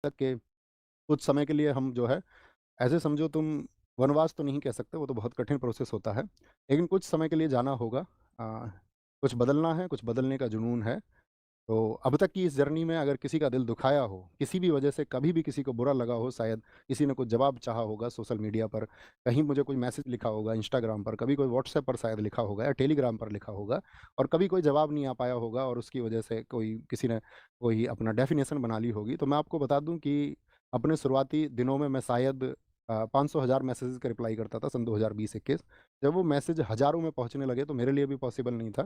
तक के कुछ समय के लिए हम जो है ऐसे समझो तुम वनवास तो नहीं कह सकते, वो तो बहुत कठिन प्रोसेस होता है। लेकिन कुछ समय के लिए जाना होगा। कुछ बदलना है, कुछ बदलने का जुनून है। तो अब तक की इस जर्नी में अगर किसी का दिल दुखाया हो, किसी भी वजह से कभी भी किसी को बुरा लगा हो, शायद किसी ने कुछ जवाब चाहा होगा सोशल मीडिया पर, कहीं मुझे कोई मैसेज लिखा होगा इंस्टाग्राम पर, कभी कोई व्हाट्सएप पर शायद लिखा होगा या टेलीग्राम पर लिखा होगा, और कभी कोई जवाब नहीं आ पाया होगा और उसकी वजह से कोई किसी ने कोई अपना डेफिनेशन बना ली होगी, तो मैं आपको बता दूं कि अपने शुरुआती दिनों में मैं शायद 500,000 मैसेजेस का रिप्लाई करता था सन 2020-21। जब वो मैसेज हज़ारों में पहुंचने लगे तो मेरे लिए भी पॉसिबल नहीं था।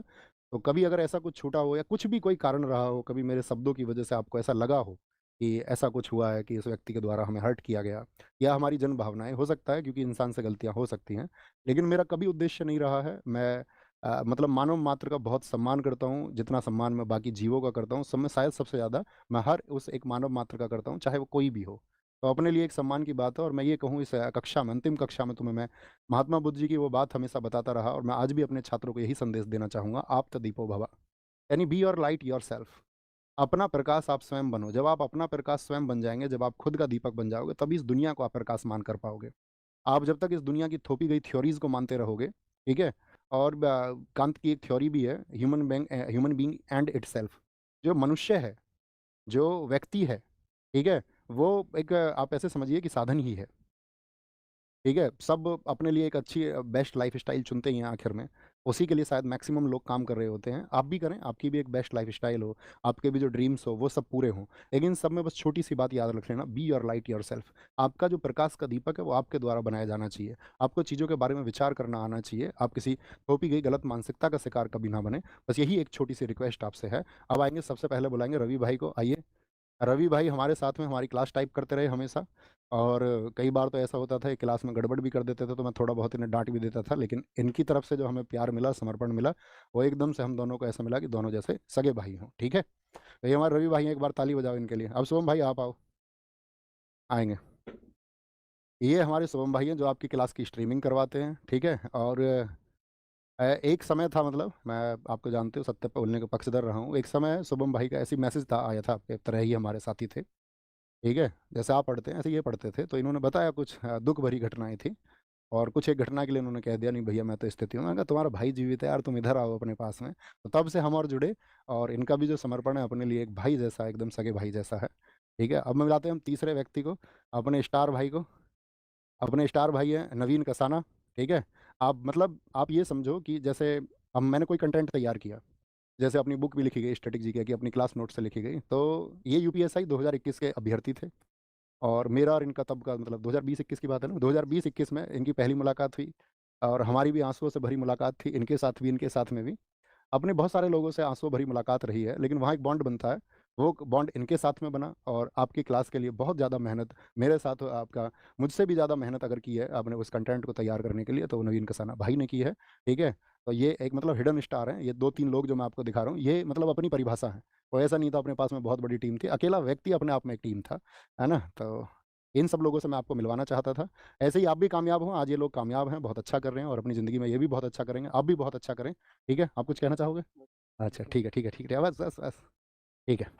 तो कभी अगर ऐसा कुछ छूटा हो या कुछ भी कोई कारण रहा हो, कभी मेरे शब्दों की वजह से आपको ऐसा लगा हो कि ऐसा कुछ हुआ है कि इस व्यक्ति के द्वारा हमें हर्ट किया गया, या हमारी जन भावनाएं, हो सकता है क्योंकि इंसान से गलतियां हो सकती हैं, लेकिन मेरा कभी उद्देश्य नहीं रहा है। मैं मतलब मानव मात्र का बहुत सम्मान करता हूँ, जितना सम्मान मैं बाकी जीवों का करता हूँ, सब में शायद सबसे ज़्यादा मैं हर उस एक मानव मात्र का करता हूँ, चाहे वो कोई भी हो। तो अपने लिए एक सम्मान की बात है, और मैं ये कहूँ इस कक्षा में, अंतिम कक्षा में तुम्हें मैं महात्मा बुद्ध जी की वो बात हमेशा बताता रहा, और मैं आज भी अपने छात्रों को यही संदेश देना चाहूँगा, आप तो दीपो भव। यानी be your light your self. अपना प्रकाश आप स्वयं बनो। जब आप अपना प्रकाश स्वयं बन जाएंगे, जब आप खुद का दीपक बन जाओगे, तभी इस दुनिया को आप प्रकाश मान कर पाओगे। आप जब तक इस दुनिया की थोपी गई थ्योरीज को मानते रहोगे, ठीक है। और कांत की एक थ्योरी भी है, ह्यूमन बीइंग एंड इटसेल्फ। जो मनुष्य है, जो व्यक्ति है, ठीक है, वो एक आप ऐसे समझिए कि साधन ही है। ठीक है, सब अपने लिए एक अच्छी बेस्ट लाइफ़स्टाइल चुनते ही हैं आखिर में। उसी के लिए शायद मैक्सिमम लोग काम कर रहे होते हैं। आप भी करें, आपकी भी एक बेस्ट लाइफ़स्टाइल हो, आपके भी जो ड्रीम्स हो वो सब पूरे हों। लेकिन सब में बस छोटी-सी बात याद रख लेना, बी योर लाइट योरसेल्फ। आपका जो प्रकाश का दीपक है वो आपके द्वारा बनाया जाना चाहिए। आपको चीज़ों के बारे में विचार करना आना चाहिए। आप किसी थोपी गई गलत मानसिकता का शिकार कभी ना बनें। बस यही एक छोटी-सी रिक्वेस्ट आपसे है। अब आएँगे, सबसे पहले बुलाएँगे रवि भाई को, आइए। रवि भाई हमारे साथ में हमारी क्लास टाइप करते रहे हमेशा, और कई बार तो ऐसा होता था ये क्लास में गड़बड़ भी कर देते थे, तो मैं थोड़ा बहुत इन्हें डांट भी देता था, लेकिन इनकी तरफ से जो हमें प्यार मिला, समर्पण मिला, वो एकदम से हम दोनों को ऐसा मिला कि दोनों जैसे सगे भाई हों। ठीक है, तो ये हमारे रवि भाई हैं, एक बार ताली बजाओ इनके लिए। अब शुभम भाई आप आओ, आएंगे। ये हमारे शुभम भाई हैं जो आपकी क्लास की स्ट्रीमिंग करवाते हैं, ठीक है। और एक समय था, मतलब मैं आपको जानते हो, सत्य पे बोलने का पक्षधर रहा हूँ। एक समय शुभम भाई का ऐसी मैसेज था, आया था, आपके तरह ही हमारे साथी थे, ठीक है। जैसे आप पढ़ते हैं ऐसे ये पढ़ते थे, तो इन्होंने बताया कुछ दुःख भरी घटनाएँ थी, और कुछ एक घटना के लिए उन्होंने कह दिया, नहीं भैया मैं तो स्थिति हूँ। मैंने कहा तुम्हारा भाई जीवित है यार, तुम इधर आओ अपने पास में। तो तब से हम और जुड़े, और इनका भी जो समर्पण है अपने लिए एक भाई जैसा, एकदम सगे भाई जैसा है, ठीक है। अब मैं मिलाते हैं हम तीसरे व्यक्ति को, अपने स्टार भाई को। अपने स्टार भाई हैं नवीन कसाना, ठीक है। आप मतलब आप ये समझो कि जैसे अब मैंने कोई कंटेंट तैयार किया, जैसे अपनी बुक भी लिखी गई स्टैटिक जीके की, अपनी क्लास नोट से लिखी गई, तो ये यूपीएसआई 2021 के अभ्यर्थी थे। और मेरा और इनका तब का मतलब 2020-21 की बात है ना, 2020-21 में इनकी पहली मुलाकात हुई, और हमारी भी आंसुओं से भरी मुलाकात थी, इनके साथ भी इनके साथ में भी। अपने बहुत सारे लोगों से आंसू भरी मुलाकात रही है, लेकिन वहाँ एक बॉन्ड बनता है। वो बॉन्ड इनके साथ में बना, और आपकी क्लास के लिए बहुत ज़्यादा मेहनत मेरे साथ आपका, मुझसे भी ज़्यादा मेहनत अगर की है आपने उस कंटेंट को तैयार करने के लिए, तो वो नवीन कसाना भाई ने की है, ठीक है। तो ये एक मतलब हिडन स्टार हैं, ये 2-3 लोग जो मैं आपको दिखा रहा हूँ, ये मतलब अपनी परिभाषा है। वो ऐसा नहीं था अपने पास में बहुत बड़ी टीम थी, अकेला व्यक्ति अपने आप में एक टीम था, है ना। तो इन सब लोगों से मैं आपको मिलवाना चाहता था। ऐसे ही आप भी कामयाब हों, आज ये लोग कामयाब हैं, बहुत अच्छा कर रहे हैं, और अपनी ज़िंदगी में ये भी बहुत अच्छा करेंगे, आप भी बहुत अच्छा करें, ठीक है। आप कुछ कहना चाहोगे? अच्छा, ठीक है, ठीक है, ठीक है। बस, बस, बस। ठीक है।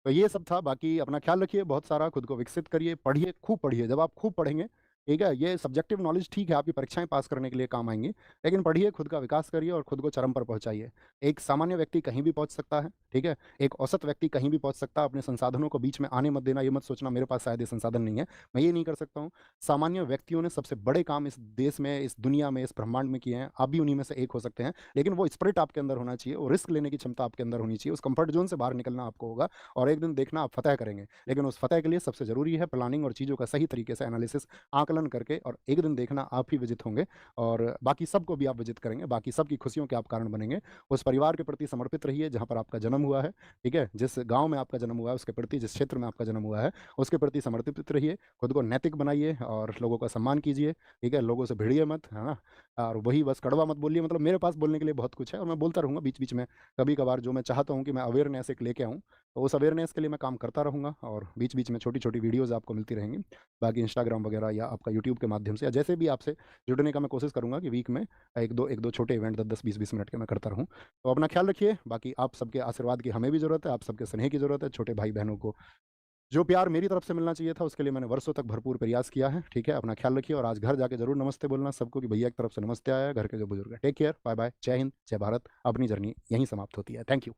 तो ये सब था, बाकी अपना ख़्याल रखिए, बहुत सारा खुद को विकसित करिए, पढ़िए, खूब पढ़िए। जब आप खूब पढ़ेंगे, ठीक है, ये सब्जेक्टिव नॉलेज ठीक है, आपकी परीक्षाएँ पास करने के लिए काम आएँगी, लेकिन पढ़िए, खुद का विकास करिए और खुद को चरम पर पहुँचाइए। एक सामान्य व्यक्ति कहीं भी पहुँच सकता है, ठीक है? एक औसत व्यक्ति कहीं भी पहुँच सकता है, अपने संसाधनों को बीच में आने मत देना, ये मत सोचना मेरे पास शायद ये संसाधन नहीं है, मैं ये नहीं कर सकता हूँ। सामान्य व्यक्तियों ने सबसे बड़े काम इस देश में, इस दुनिया में, इस ब्रह्मांड में किए हैं, आप भी उन्हीं में से एक हो सकते हैं, लेकिन वो स्पिरिट आपके अंदर होना चाहिए, वो रिस्क लेने की क्षमता आपके अंदर होनी चाहिए, उस कम्फर्ट ज़ोन से बाहर निकलना आपको होगा, और एक दिन देखना आप फ़तह करेंगे। लेकिन उस फ़तह के लिए सबसे ज़रूरी है प्लानिंग और चीज़ों का सही तरीके से एनालिसिस, आकलन करके, और एक दिन देखना आप ही विजित होंगे, और बाकी सबको भी आप विजित करेंगे, बाकी सबकी खुशियों के आप कारण बनेंगे। उस परिवार के प्रति समर्पित रहिए जहाँ पर आपका जन्म हुआ है, ठीक है? जिस गाँव में आपका जन्म हुआ है उसके प्रति, जिस क्षेत्र में आपका जन्म हुआ है, उसके प्रति समर्पित रहिए, खुद को नैतिक बनाइए और लोगों का सम्मान कीजिए, ठीक है? लोगों से भिड़िए मत, है ना? और वही बस कड़वा मत बोलिए, मतलब मेरे पास बोलने के लिए बहुत कुछ है, और मैं बोलता रहूँगा बीच-बीच में, कभी-कभार जो मैं चाहता हूँ कि मैं अवेयरनेस एक लेके आऊँ, तो उस अवेयरनेस के लिए मैं काम करता रहूँगा, और बीच-बीच में छोटी-छोटी वीडियोज़ आपको मिलती रहेंगी। बाकी इंस्टाग्राम वगैरह या आपका यूट्यूब के माध्यम से, या जैसे भी आपसे जुड़ने का मैं कोशिश करूँगा कि वीक में 1-2 छोटे इवेंट 10-10, 20-20 मिनट के मैं करता रहूँ। तो अपना ख़्याल रखिए, बाकी आप सबके आशीर्वाद की हमें भी ज़रूरत है, आप सबके स्नेह की ज़रूरत है, छोटे भाई-बहनों को जो प्यार मेरी तरफ से मिलना चाहिए था उसके लिए मैंने वर्षों तक भरपूर प्रयास किया है, ठीक है? अपना ख्याल रखिए और आज घर जाके ज़रूर नमस्ते बोलना सबको कि भैया की तरफ से नमस्ते आया है, घर के जो बुजुर्ग हैं। टेक केयर, बाय-बाय, जय हिंद, जय भारत। अपनी जर्नी यहीं समाप्त होती है। Thank you.